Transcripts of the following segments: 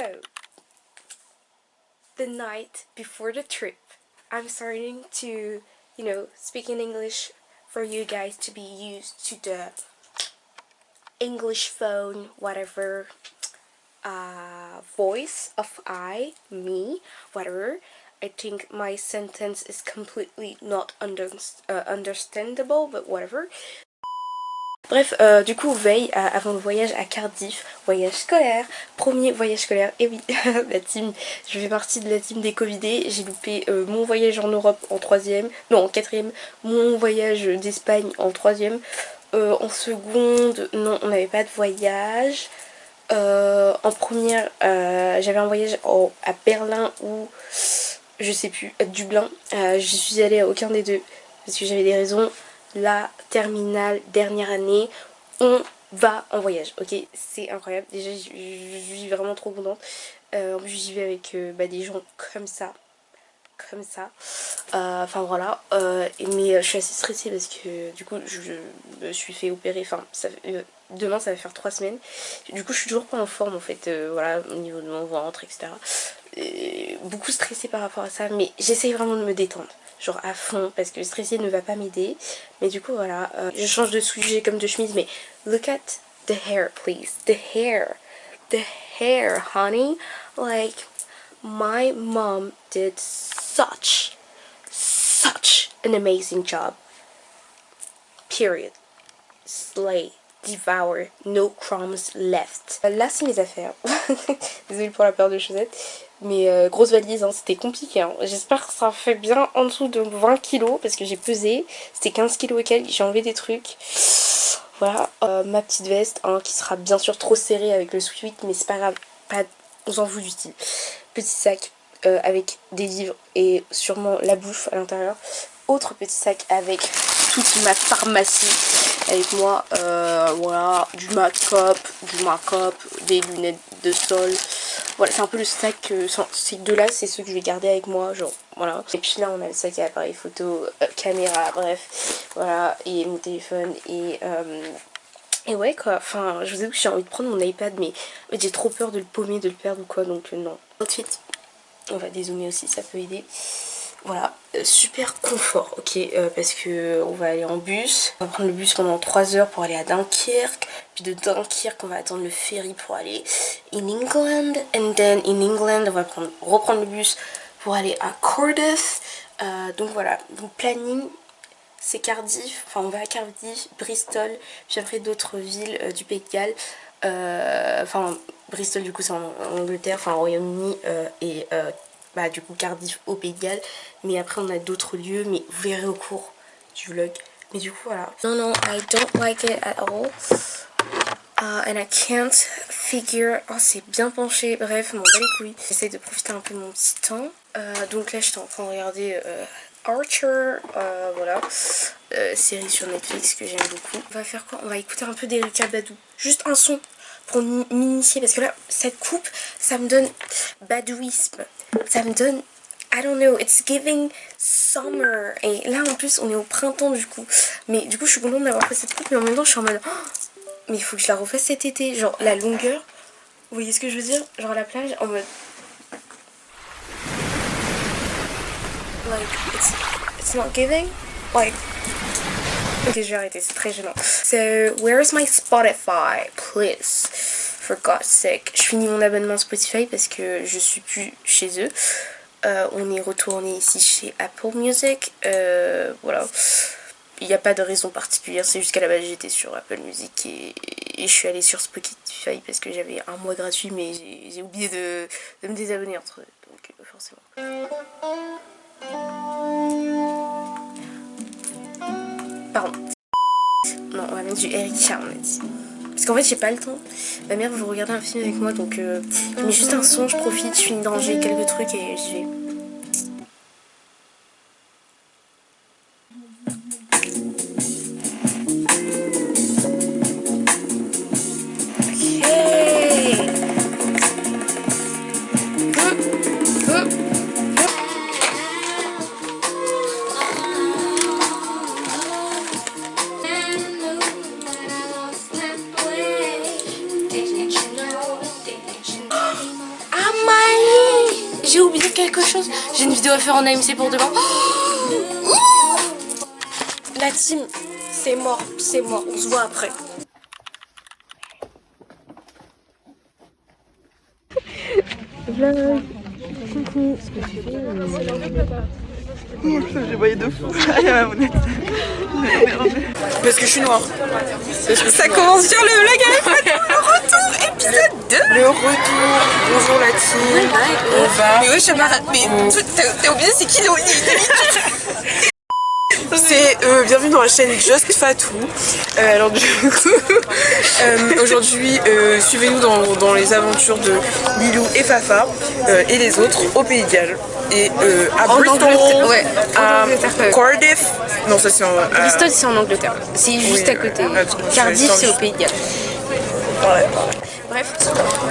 So, the night before the trip, I'm starting to, speak in English for you guys to be used to the English phone, whatever, voice of me, whatever. I think my sentence is completely not understandable, but whatever. Bref, du coup, veille avant le voyage à Cardiff, voyage scolaire, premier voyage scolaire, et oui, je fais partie de la team des Covidés, j'ai loupé mon voyage en Europe en en quatrième, mon voyage d'Espagne en troisième, en seconde, non, on n'avait pas de voyage, en première, j'avais un voyage à Berlin ou, je sais plus, à Dublin, je suis allée à aucun des deux, parce que j'avais des raisons. La terminale, dernière année, on va en voyage, ok, c'est incroyable, déjà je suis vraiment trop contente, en plus j'y vais avec des gens comme ça, enfin voilà, mais je suis assez stressée parce que du coup je me suis fait opérer, enfin demain ça va faire 3 semaines, du coup je suis toujours pas en forme en fait, voilà, au niveau de mon ventre, etc. Beaucoup stressée par rapport à ça, mais j'essaye vraiment de me détendre, genre à fond, parce que stresser ne va pas m'aider, mais du coup voilà, je change de sujet comme de chemise, mais look at the hair please, the hair honey, like my mom did such an amazing job, period, slay, devour, no crumbs left. Là c'est mes affaires, désolée pour la paire de chaussettes, mais grosse valise, hein, c'était compliqué, hein. J'espère que ça fait bien en dessous de 20 kilos, parce que j'ai pesé, c'était 15 kilos et quelques, j'ai enlevé des trucs. Voilà, ma petite veste, hein, qui sera bien sûr trop serrée avec le sweat, mais c'est pas grave, on s'en fout du style. Petit sac avec des livres et sûrement la bouffe à l'intérieur. Autre petit sac avec toute ma pharmacie avec moi, voilà, du make-up, des lunettes de sol. Voilà, c'est un peu le sac, ces deux-là, c'est ceux que je vais garder avec moi, genre, voilà. Et puis là, on a le sac à appareil photo, caméra, bref, voilà, et mon téléphone, et ouais, quoi, enfin, je vous avoue que j'ai envie de prendre mon iPad, mais j'ai trop peur de le paumer, de le perdre ou quoi, donc non. Ensuite, on va dézoomer aussi, ça peut aider. Voilà, super confort, ok, parce que on va aller en bus. On va prendre le bus pendant 3 heures pour aller à Dunkerque. Puis de Dunkerque, on va attendre le ferry pour aller in England. And then in England, on va reprendre le bus pour aller à Cardiff. Donc voilà, donc planning, c'est Cardiff, enfin on va à Cardiff, Bristol, puis après d'autres villes du Pays de Galles. Enfin, Bristol du coup c'est en Angleterre, enfin au Royaume-Uni, et du coup Cardiff au Pays de Galles, mais après on a d'autres lieux, mais vous verrez au cours du vlog. Mais du coup voilà. Non, I don't like it at all. And I can't figure. Oh, c'est bien penché. Bref, m'en bat les couilles. J'essaie de profiter un peu de mon petit temps. Donc là, j'étais en train de regarder Archer. Voilà. Série sur Netflix que j'aime beaucoup. On va faire quoi? On va écouter un peu d'Erykah Badu. Juste un son pour m'initier. Parce que là, cette coupe, ça me donne badouisme. Ça me donne, I don't know, it's giving summer. Et là en plus on est au printemps du coup. Mais du coup je suis contente d'avoir fait cette coupe, mais en même temps je suis en mode mais il faut que je la refasse cet été. Genre la longueur, vous voyez ce que je veux dire? Genre la plage en mode like it's not giving. Like ok, je vais arrêter, c'est très gênant. So where's my Spotify please? For God's sake. Je finis mon abonnement Spotify parce que je suis plus chez eux. On est retourné ici chez Apple Music. Voilà. Il n'y a pas de raison particulière, c'est juste qu'à la base j'étais sur Apple Music et je suis allée sur Spotify parce que j'avais un mois gratuit, mais j'ai oublié de me désabonner entre eux, donc forcément. Pardon. Non, on va mettre du Erykah, on a dit. Parce qu'en fait j'ai pas le temps. Ma mère veut regarder un film avec moi, donc je mets juste un son, je profite, je finis de ranger quelques trucs et j'y vais. chose. J'ai une vidéo à faire en AMC pour demain. La team, c'est mort, c'est mort. On se voit après. Vlog. Coucou. Ce que tu fais j'ai voyé de fou. Parce que je suis noire. Ça commence sur le vlog avec le retour, épisode 2. Le retour, bonjour la team. On va. Mais ouais, je m'arrête. Mais t'as oublié, c'est qui c'est bienvenue dans la chaîne Just Fatou. Alors du coup, aujourd'hui, suivez-nous dans les aventures de Lilou et Fafa et les autres au Pays de Galles. Et à Bristol, ouais, à Cardiff. Non, ça c'est en. Bristol, c'est en Angleterre. C'est juste à côté. Cardiff, c'est au Pays de Galles. Bref,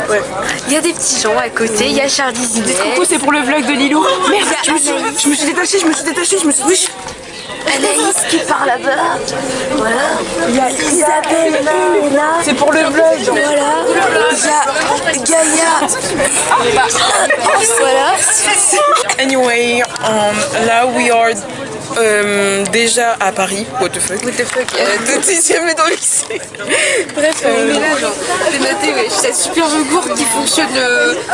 ouais. Il y a des petits gens à côté, il y a Charlie Zinet. Coucou, c'est pour le vlog de Lilou. Merde, je me suis détachée, Oui. Anaïs qui part là-bas. Voilà. Il y a Isabelle là. C'est pour le vlog. Voilà. Il y a Gaïa. Voilà. Anyway, là we are déjà à Paris. What the fuck? What the fuck? De 10e et dans le lycée. Bref, on est là, genre, c'est noté, ouais. Cette super gourde qui fonctionne.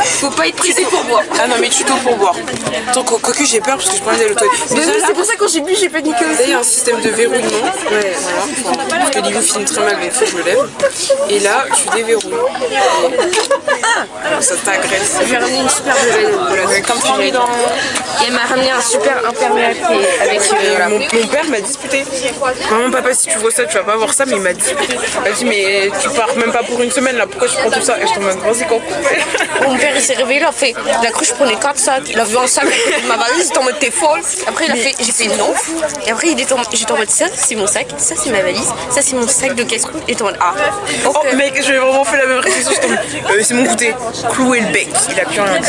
Faut pas être pressé pour boire. Ah non, mais tuto pour boire. Tant qu'au j'ai peur parce que je prends des lotos. C'est pour ça que quand j'ai bu, j'ai paniqué aussi. Là, il y a un système de verrouillement. Ouais, voilà. Parce que Lilou filme très mal, donc faut que je me lève. Et là, tu déverrouilles. Ça t'agresse. Je vais ramener une super belle. Comme tu l'as dit. Et elle m'a ramené un super imperméable avec. Mon père m'a disputé. Maman, papa, si tu vois ça, tu vas pas voir ça, mais il m'a disputé. Il m'a dit, mais tu pars même pas pour une semaine là, pourquoi tu prends tout ça? Et je tombe en vas-y, quand Mon père il s'est réveillé, il a fait. Il a cru que je prenais 4 sacs. Il a vu un sac à côté de ma valise, il était en mode t'es folle. Après, j'ai fait non. Et après, j'étais en mode ça, c'est mon sac, ça, c'est ma valise, ça, c'est mon sac de casse-croûte. Et j'étais en mode ah. Oh, mec, j'ai vraiment fait la même réflexion. C'est mon goûter. Clouer le bec, il a plus rien dit.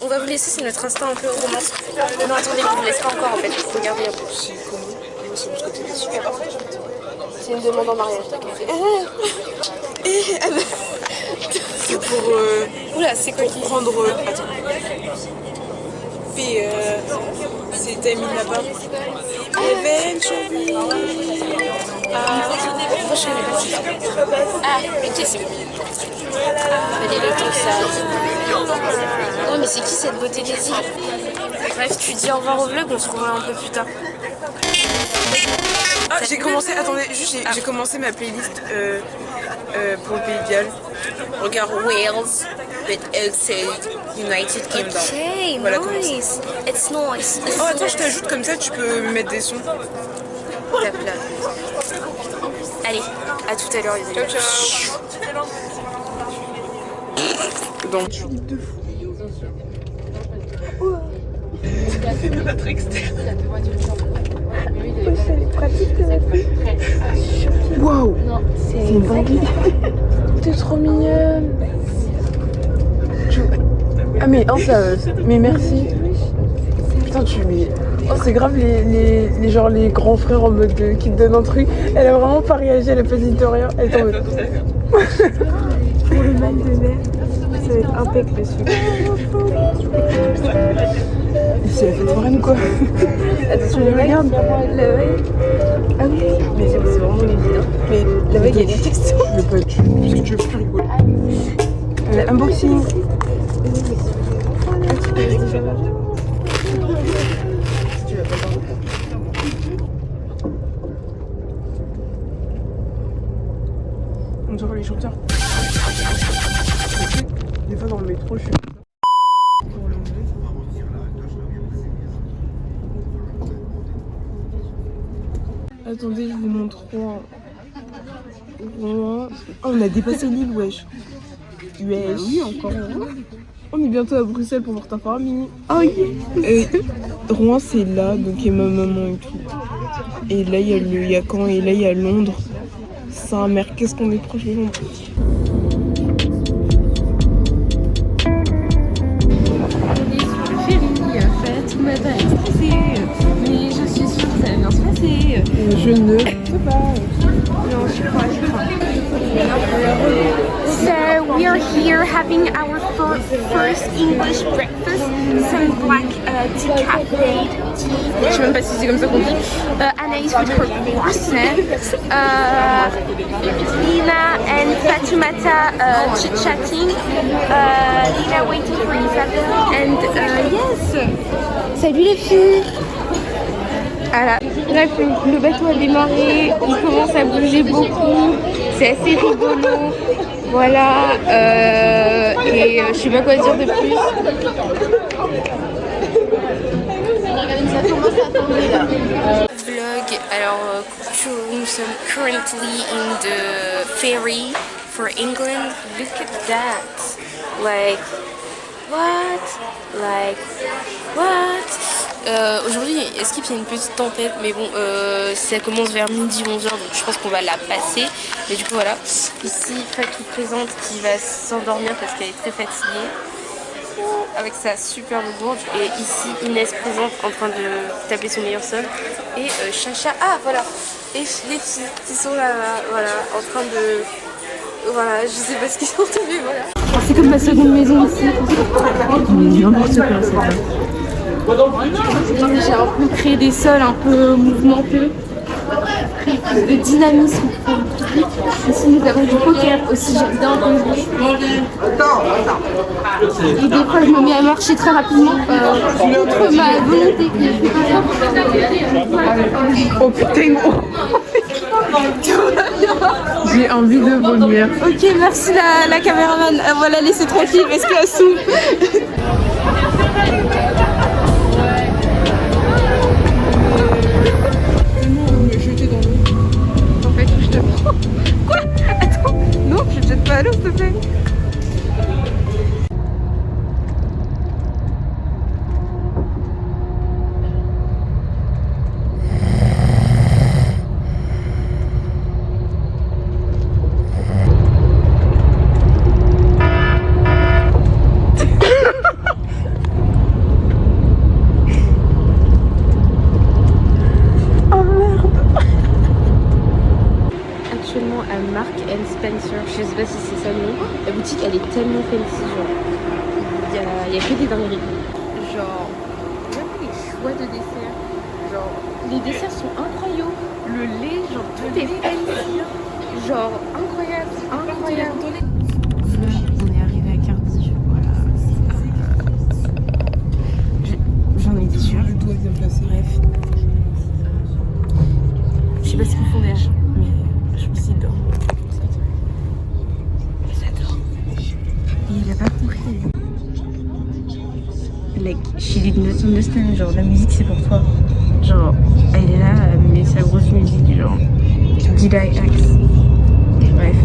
On va vous laisser, c'est notre instant un peu romance. Non, attendez, je vous laisse pas encore en fait. Regardez un peu. C'est une demande en mariage. C'est pour. Oula, c'est quoi pour prendre. Attends. Puis, c'est Tamine là-bas. Eventually. Ah, ok, c'est bon. Allez, le temps que ça. Non, mais c'est qui cette beauté des îles? Bref, tu dis au revoir au vlog, on se revoit un peu plus tard. Ah, j'ai commencé, attendez, juste j'ai commencé ma playlist pour le Pays de Galles. Regarde Wales, but also United Kingdom. Ok, voilà, nice. It's nice. Oh, attends, je t'ajoute comme ça, tu peux me mettre des sons. Tape là. Allez, à tout à l'heure, les amis. Ciao, ciao. Donc, tulipe de fou. C'est de notre externe. C'est pratique de waouh, c'est une dinguerie. T'es trop mignonne. Ah mais oh ça, mais merci. Putain tu mets. Oh c'est grave les genre les grands frères en mode qui te donnent un truc. Elle a vraiment pas réagi, elle a pas dit de rien. Elle est en mode. Pour le mal de mer, ça va être impeccable dessus. C'est la fête foraine ou quoi? Attention, les regarde. Ah oui, mais c'est vraiment évident. Mais la vague, il y a des textos. Je veux pas parce que tu veux plus rigoler. Unboxing. On dirait les chanteurs. Des fois dans le métro, je suis. Attendez, je vous montre Rouen. Rouen. Oh, on a dépassé l'île, wesh. Wesh. Oui, encore Rouen. On est bientôt à Bruxelles pour voir ta famille. Oh yeah. Rouen, c'est là, donc il y a ma maman et tout. Et là, il y a Caen, et là, il y a Londres. Saint-Mère, qu'est-ce qu'on est proche de Londres. Tout matin est stressé, mais je suis sûre que ça va bien se passer. Je ne sais pas. Non, je crois. So we are here having our for first English breakfast, some black decafeinated tea. Je sais même pas si c'est comme ça qu'on dit. Anaïs with her croissant. Lina and Fatoumata chit-chatting. Lina waiting for Isabelle. And yes. Salut les filles. Voilà. Bref, le bateau a démarré, on commence à bouger beaucoup, c'est assez rigolo. Voilà, et je sais pas quoi dire de plus. Vlog, alors nous sommes currently in the ferry for England. Look at that. Like, what? Aujourd'hui, Skip, il y a une petite tempête, mais bon, ça commence vers midi 11h, donc je pense qu'on va la passer. Mais du coup, voilà. Ici, Fatou présente qui va s'endormir parce qu'elle est très fatiguée, avec sa superbe gourde. Et ici, Inès présente en train de taper son meilleur sol. Et Chacha, ah voilà. Et les filles qui sont là, voilà, en train de... Voilà, je sais pas ce qu'ils ont trouvé, voilà. C'est comme ma seconde maison ici. N'importe quoi, c'est vrai. J'ai un peu créé des sols un peu mouvementeux, créer plus de dynamisme pour le public. Ici nous avons du poker aussi, j'adore jouer. Et des fois je me mets à marcher très rapidement contre ma volonté. Oh putain, gros. J'ai envie de vomir. Ok, merci la caméraman. On va la laisser tranquille parce qu'elle souffle. En fait, je te prends. Quoi? Attends. Non, je te jette pas à l'eau, s'il te plaît. À Mark and Spencer, je sais pas si c'est ça le nom. La boutique elle est tellement fancy, genre il y a que des dingueries. Genre même les choix de dessert, genre les desserts sont incroyables. Le lait, genre tout est fancy, genre incroyable. On est arrivé à Cardiff, voilà. J'en étais sûre. Bref. Je sais pas ce qu'ils font derrière. Je me suis dedans. J'adore. Il a pas compris. Like, she did not understand. Genre, la musique c'est pour toi. Genre, elle est là, mais sa grosse musique. Genre, did I ask? Bref.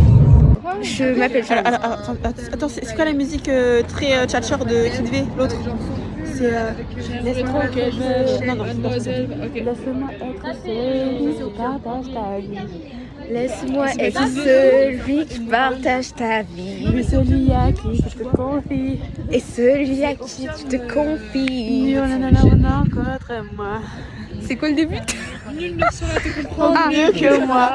Je m'appelle Charles. Attends, c'est quoi la musique très tchatcher de Kid V, l'autre? C'est laisse-moi que je... Non, laisse-moi être celui qui partage ta vie. Laisse-moi être celui qui partage ta vie. Mais celui à qui tu te confies. Et celui à qui tu te confies. Moi. C'est quoi le début? Nul ne saura te comprendre mieux que moi.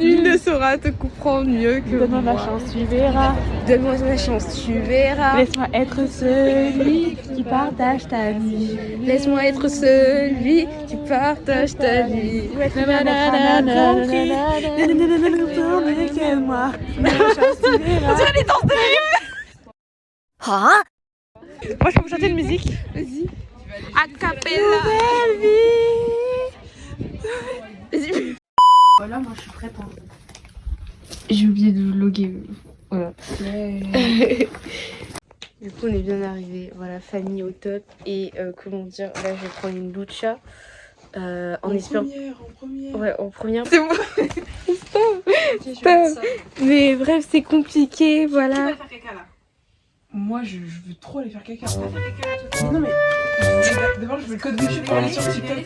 Nul ne saura te comprendre mieux que moi. Donne-moi la chance, tu verras. Donne-moi la chance, tu verras. Laisse-moi être celui qui partage ta vie. Laisse-moi être celui qui partage ta vie. Tu vas les danses de Hein? Moi je peux vous chanter une musique. Vas-y. A cappella. Vas-y. Voilà, moi je suis prête. J'ai oublié de vlogger. Voilà. Du coup on est bien arrivé. Voilà, famille au top. Et comment dire, là je vais prendre une lucha. En espérant. En première. Ouais, en première. C'est bon. Stop. Mais bref, c'est compliqué, voilà. Qui va faire caca là? Moi je veux trop aller faire caca. Non mais d'abord je veux le code de pour aller sur TikTok.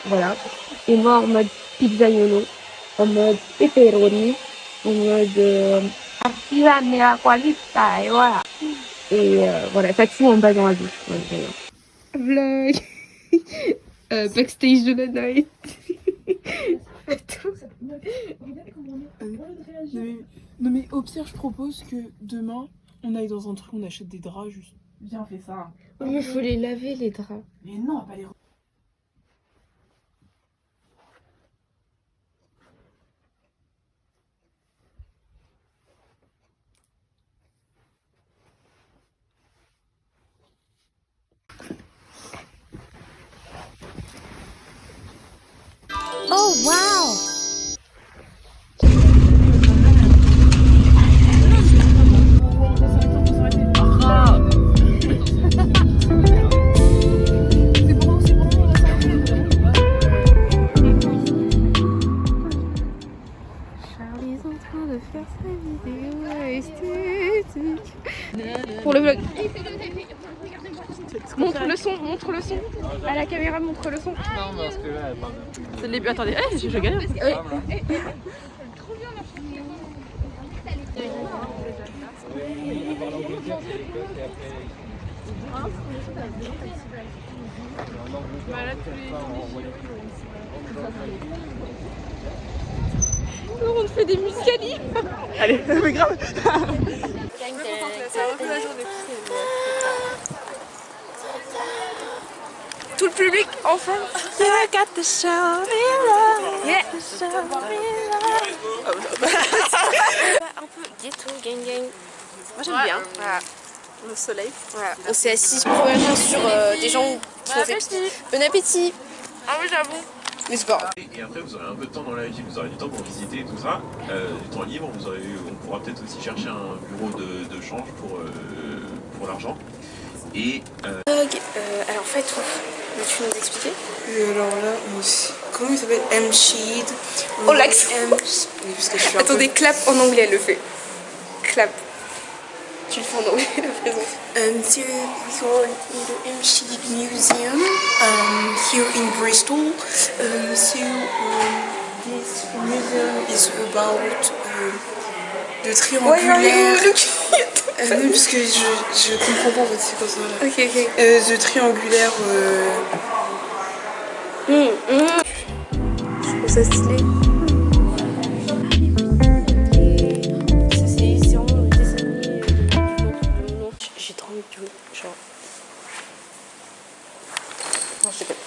Voilà. Et moi en mode pizzaiolo, en mode pepperoni, en mode artisan nella qualità, et voilà. Et voilà, ça tout en bas dans la douche. Vlog. Backstage de la night. Non mais au pire je propose que demain on aille dans un truc, on achète des draps juste. Viens, on fait ça. Oui, mais faut les laver les draps. Mais non, on va pas les... Oh wow! Charlie est en train de faire sa vidéo esthétique. Pour le vlog. Montre le son, montre le son. À la caméra, montre le son. Non, parce que là, elle parle. C'est le début. Attendez, je galère. On fait des muscali. Allez, mais grave. Tout le public enfin. I got the show me love. Yeah. Un peu ghetto, gang gang. Moi j'aime bien. Voilà. Le soleil. Voilà. On s'est assis probablement sur des gens qui ont fait bon appétit. Ah oui j'avoue. Mais c'est pas grave. Et après vous aurez un peu de temps dans la vie, vous aurez du temps pour visiter tout ça, du temps libre, on pourra peut-être aussi chercher un bureau de change pour l'argent. Et alors fais-toi, veux-tu nous expliquer? Alors là, comment il s'appelle? M-Sheet. Oh l'accent. Oui, parce que je suis un Attendez, clap en anglais elle le fait. Clap. Tu le fais en anglais la présence. So we are in the M-Sheet Museum here in Bristol. This museum is about le triangulaire. Non, parce que je comprends pas en fait, c'est quoi ça là. Ok, ok. The triangulaire. Je trouve ça stylé. C'est vraiment le dessin animé du monde. J'ai trop envie de jouer, genre. Non, je sais pas.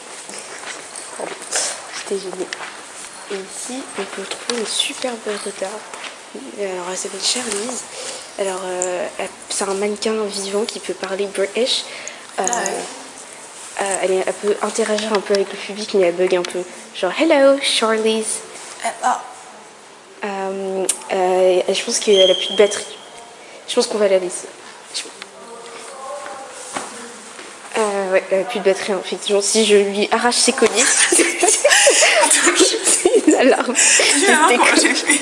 Pardon. C'était génial. Et ici, on peut trouver une superbe retard. Alors, elle s'appelle Charlize. Alors, c'est un mannequin vivant qui peut parler British. Elle peut interagir un peu avec le public, mais elle bug un peu. Genre, hello, Charlize. Je pense qu'elle a plus de batterie. Je pense qu'on va la laisser. Ouais, elle a plus de batterie, hein. Effectivement. Si je lui arrache ses colliers, c'est une alarme. J'ai fait.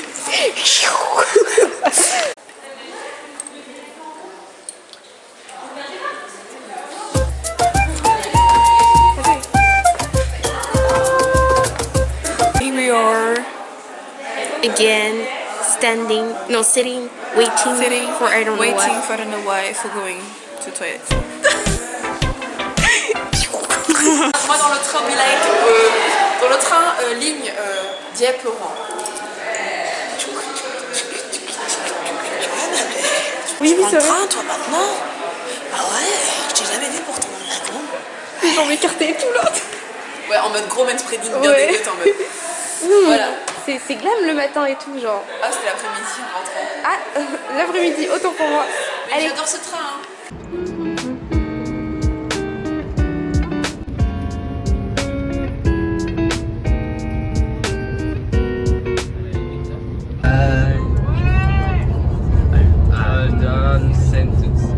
Here we are again, sitting, waiting for I don't know why. For going to toilet. Moi dans le train ligne Dieppe-Rouen. Oui, c'est vrai. Train, toi maintenant? Ah ouais, je t'ai jamais vu pourtant dans le wagon. Les jambes écartées et tout là. Ouais, en mode gros manspreading, bien Ouais. dégueu, en mode. Voilà. C'est glam le matin et tout, genre. Ah, c'était l'après-midi en rentrant. Ah, l'après-midi, autant pour moi. Mais Allez. j'adore ce train, hein.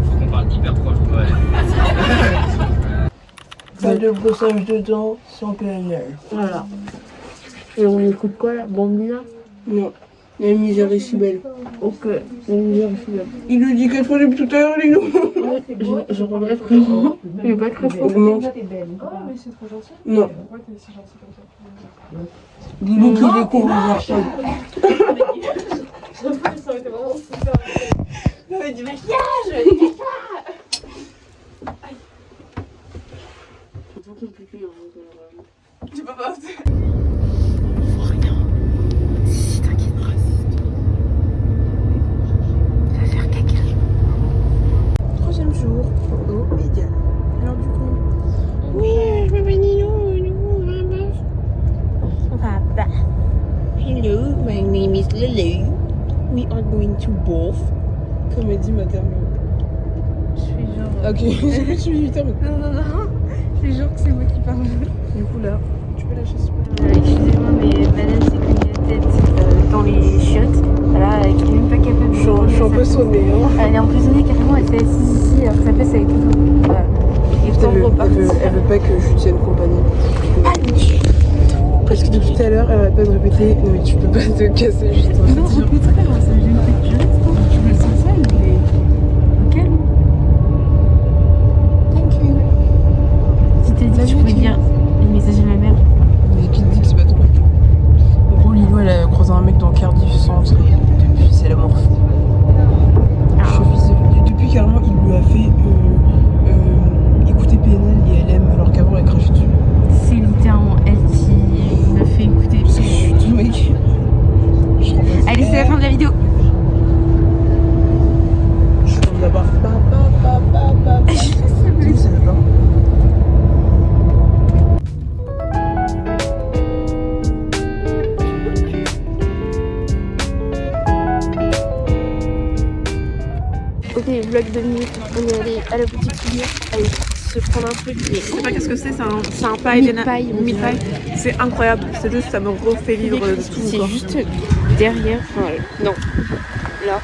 Faut qu'on parle hyper proche, Pas de brossage de dents sans PNL. Voilà. Et on écoute quoi là? Bambina? Non, la misère est si belle. Ok, la misère est si belle. Il nous dit 4 fois depuis tout à l'heure, les loups. Je regrette que il est pas très fort. Augmente. Non. Dis-nous qu'il découvre les archives. Du maquillage. C'est pas compliqué. Tu peux pas. Rien. both. Comme elle dit madame. Je suis genre. Ok, j'ai cru que tu m'imitais. Non. Je suis genre que c'est moi qui parle. Du coup là, tu peux lâcher ce Excusez-moi, mais madame s'est cognée la tête dans les chiottes. Voilà, elle est même pas capable de. Je suis un peu sonnée. Hein. Elle est emprisonnée carrément, elle s'est assise ici alors que sa place avec tout. Voilà. Et le temps reparti. Elle veut pas que je lui tienne compagnie. Parce que depuis tout à l'heure, elle arrête pas de répéter non mais tu peux pas te casser juste en Non, fait. au contraire, ça me gêne pas que je reste. Je me sens seule, mais. Au calme. Thank you. Si t'as dit que tu pouvais dire le message de ma mère. Mais qui te dit que c'est pas ton mec? En gros, Lilo elle a croisé un mec dans Cardiff Centre et depuis c'est la morphe. Depuis carrément il lui a fait écouter PNL et LM alors qu'avant elle crachait dessus. C'est littéralement elle qui me fait écouter. Parce que je suis tout mec. Allez, c'est la fin de la vidéo. Je suis comme là-bas. Je sais pas. Ok, vlog 2 minutes. On est allé à la boutique souvenir. Allez, se prendre un truc. Je sais pas qu'est-ce que c'est un paille. Mille paille. C'est incroyable. C'est juste, ça me refait vivre tout. C'est juste derrière. Enfin, non. Là.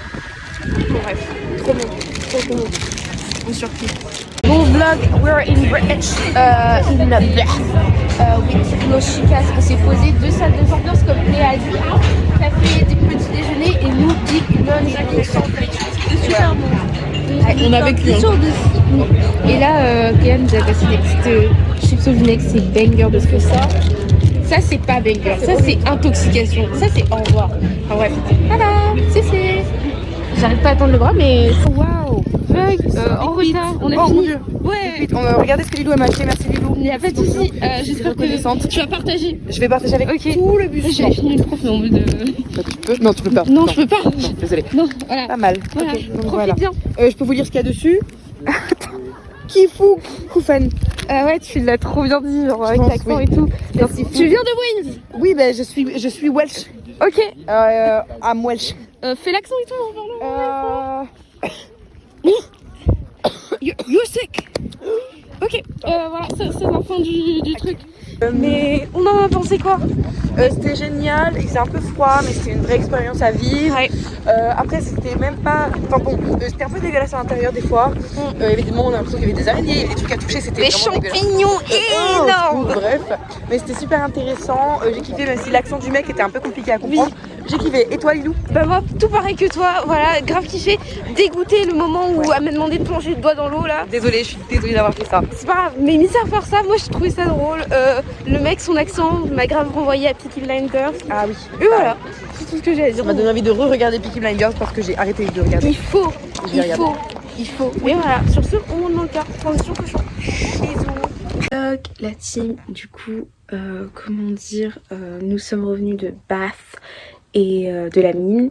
Bref. Trop bon. On surkiffe. Bon vlog, we're in British, in the with nos chicas. On s'est posé 2 salles de ambiance comme Léa a dit. Café, des petits déjeuners et nous, big lunch ensemble. C'est super bon. On a vécu. Et là, Kéa nous a passé des petites chips au vinaigre, c'est banger de ce que ça. Ça, c'est pas banger. Ça, c'est intoxication. Ça, c'est au revoir. Enfin bref. Voilà, c'est fait. J'arrive pas à tendre le bras, mais. Waouh! En retard, on a fini. Ouais! On a regardé ce que Lilou a acheté, merci Lilou. Il n'y a pas de soucis. J'espère que tu vas partager. Je vais partager avec tout le bus. J'ai fini le prof, mais en mode. Tu peux? Non, tu peux pas. Non, je peux pas. Non, désolé. Non, voilà. Pas mal. Voilà. Ok, donc Profite voilà. bien. Je peux vous lire ce qu'il y a dessus. Kifou Koufan. Ouais, tu l'as trop bien dit, genre avec pense, l'accent oui. et tout. Merci. Tu viens de Wales? Oui, ben je suis Welsh. Ok. I'm Welsh. Fais l'accent et tout en parlant. You're sick. Ok, voilà, c'est la fin du truc. Mais on en a pensé quoi? C'était génial, c'est un peu froid, mais c'était une vraie expérience à vivre. Ouais. Après, c'était même pas. Enfin bon, c'était un peu dégueulasse à l'intérieur des fois. Évidemment, on a l'impression qu'il y avait des araignées, il y avait des trucs à toucher, c'était Des vraiment dégueulasse. champignons énormes! Bref, mais c'était super intéressant. J'ai kiffé, même si l'accent du mec était un peu compliqué à comprendre. J'ai kiffé. Et toi, Lilou? Bah, moi, tout pareil que toi, voilà, grave kiffé. Dégoûté le moment où elle m'a demandé de plonger le doigt dans l'eau là. Désolée, je suis désolée d'avoir fait ça. C'est pas grave, mais mis à part ça, moi j'ai trouvé ça drôle. Le mec, son accent m'a grave renvoyé à Peaky Blinders. Ah oui. Et voilà, c'est tout ce que j'ai à dire. Ça m'a donné envie de re-regarder Peaky Blinders parce que j'ai arrêté de regarder. Il faut. Il faut. Et voilà, sur ce, on monte dans le car. Transition cochon. Bisous. La team, du coup, comment dire, nous sommes revenus de Bath et de la mine.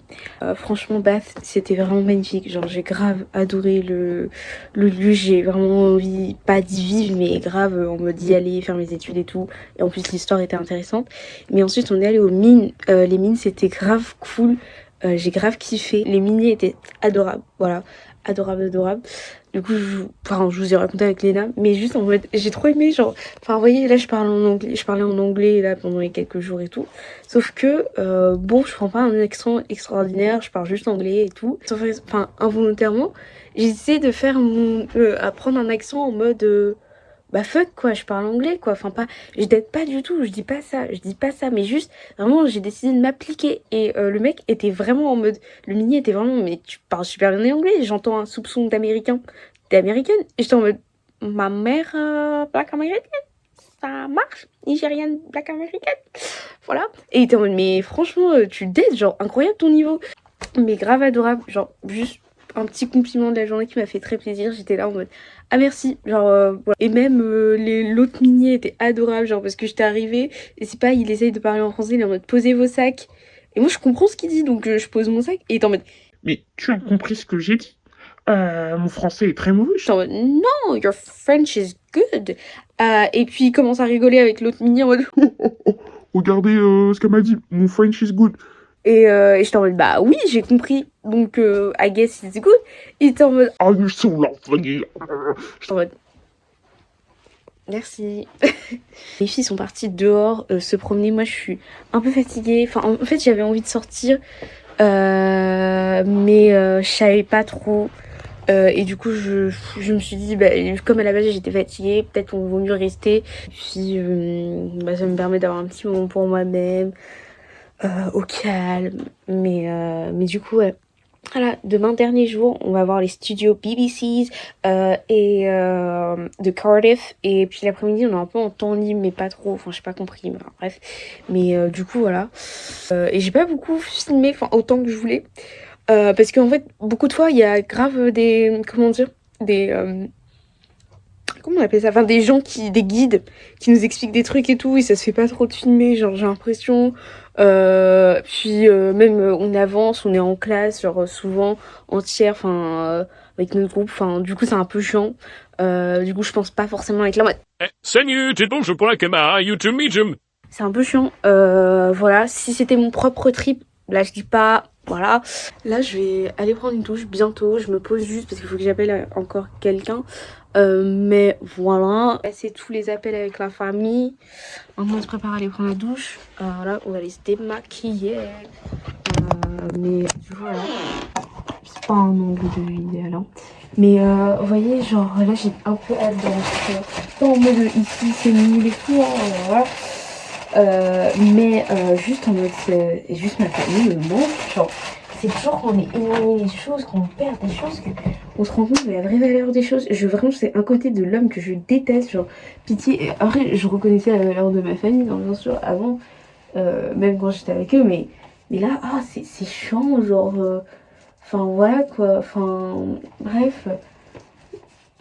Franchement, Bath, c'était vraiment magnifique. Genre, j'ai grave adoré le lieu. J'ai vraiment envie, pas d'y vivre, mais grave en mode d'y aller, faire mes études et tout. Et en plus, l'histoire était intéressante. Mais ensuite, on est allé aux mines. Les mines, c'était grave cool. J'ai grave kiffé. Les miniers étaient adorables. Voilà. Adorable. Du coup, je vous ai raconté avec Léna, mais juste en mode, j'ai trop aimé, genre, enfin, vous voyez, là, je parlais en anglais, là, pendant les quelques jours et tout. Sauf que, bon, je prends pas un accent extraordinaire, je parle juste anglais et tout. Sauf, enfin, involontairement, j'ai essayé de faire apprendre un accent en mode, bah fuck quoi, je parle anglais quoi, enfin pas, je t'aide pas du tout, je dis pas ça, mais juste, vraiment j'ai décidé de m'appliquer et le mec était vraiment en mode, le mini était vraiment, mais tu parles super bien anglais, j'entends un soupçon d'américaine, et j'étais en mode, ma mère black américaine, ça marche, nigériane black américaine, voilà, et il était en mode, mais franchement tu dettes, genre incroyable ton niveau, mais grave adorable, genre juste un petit compliment de la journée qui m'a fait très plaisir, j'étais là en mode ah merci, genre voilà. Et même l'autre minier était adorable, genre parce que j'étais arrivée et c'est pas, il essaye de parler en français, il est en mode posez vos sacs et moi je comprends ce qu'il dit donc je pose mon sac et il est en mode mais tu as compris ce que j'ai dit? Mon français est très mauvais. Je suis en mode non, your French is good. Et puis il commence à rigoler avec l'autre minier en mode Regardez ce qu'elle m'a dit, mon French is good. Et j'étais en mode bah oui j'ai compris, donc I guess it's good. Il était en mode I'm so lovely. j'étais en mode merci. Les filles sont parties dehors se promener, moi je suis un peu fatiguée, enfin en fait j'avais envie de sortir mais je savais pas trop. Et du coup je me suis dit bah, comme à la base j'étais fatiguée, peut-être qu'on vaut mieux rester. Puis bah, ça me permet d'avoir un petit moment pour moi-même, au calme. Mais du coup ouais. Voilà, demain dernier jour, on va voir les studios BBC's et de Cardiff. Et puis l'après-midi, on est un peu en temps libre, mais pas trop. Enfin, j'ai pas compris, mais enfin, bref. Mais du coup, voilà. Et j'ai pas beaucoup filmé, enfin, autant que je voulais. Parce qu'en fait, beaucoup de fois, il y a grave des... Comment dire? Des... comment on appelle ça? Enfin, des gens des guides qui nous expliquent des trucs et tout. Et ça se fait pas trop de filmer, genre, j'ai l'impression... puis même on avance, on est en classe, genre souvent entière, enfin avec notre groupe, enfin du coup c'est un peu chiant. Du coup je pense pas forcément être là en mode Salut, tu tombes pour la caméra, YouTube Medium. c'est un peu chiant. Voilà, si c'était mon propre trip, là je dis pas, voilà. Là je vais aller prendre une douche bientôt, je me pose juste parce qu'il faut que j'appelle encore quelqu'un. Mais voilà, c'est tous les appels avec la famille. Maintenant on se prépare à aller prendre la douche. Voilà, on va aller se démaquiller. Mais voilà, c'est pas un angle de vue idéal. Hein. Mais vous voyez, genre là j'ai un peu hâte de rentrer. Pas en mode ici c'est nul et tout. Hein, voilà. Mais juste en mode, juste ma famille me manque. Genre, c'est toujours quand on est éloigné des choses, quand on perd des choses, qu'on se rend compte de la vraie valeur des choses. Vraiment, c'est un côté de l'homme que je déteste. Genre, pitié. Après, je reconnaissais la valeur de ma famille, bien sûr, avant, même quand j'étais avec eux. Mais là, ah, c'est chiant, genre. Enfin, voilà quoi. Enfin, bref.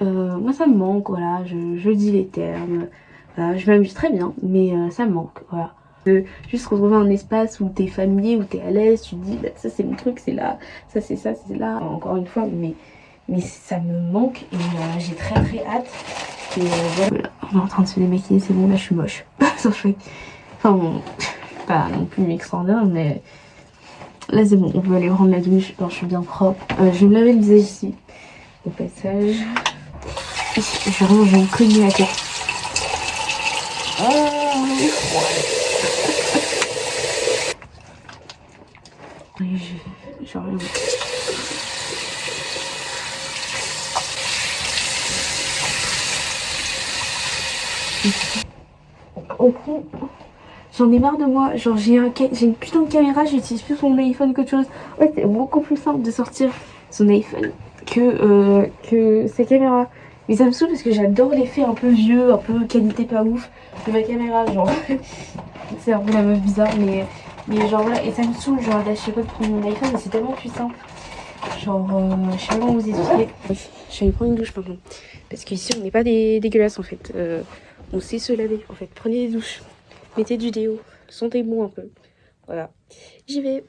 Moi, ça me manque, voilà. Je dis les termes. Je m'amuse très bien, mais ça me manque, voilà. De juste retrouver un espace où t'es familier, où t'es à l'aise, tu te dis bah, ça c'est mon truc, c'est là, ça c'est là, encore une fois, mais ça me manque et j'ai très hâte. Et voilà, on est en train de se démaquiller, c'est bon, là je suis moche. Enfin bon, pas non plus extraordinaire, mais là c'est bon, on peut aller prendre la douche, alors, je suis bien propre. Je vais me laver le visage ici, au passage. Je vais me cogner la tête. Au coup, j'en ai marre de moi. Genre j'ai une putain de caméra, j'utilise plus mon iPhone qu'autre chose. Ouais, c'est beaucoup plus simple de sortir son iPhone que sa caméra. Mais ça me saoule parce que j'adore l'effet un peu vieux, un peu qualité pas ouf de ma caméra, genre. C'est un peu la meuf bizarre, mais genre voilà, et ça me saoule, genre là je sais pas de prendre mon iPhone, mais c'est tellement puissant. Genre, je sais pas comment vous expliquer. Bref, je vais aller prendre une douche maintenant. Parce qu'ici on n'est pas dégueulasses en fait. On sait se laver en fait. Prenez des douches, mettez du déo, sentez bon un peu. Voilà, j'y vais.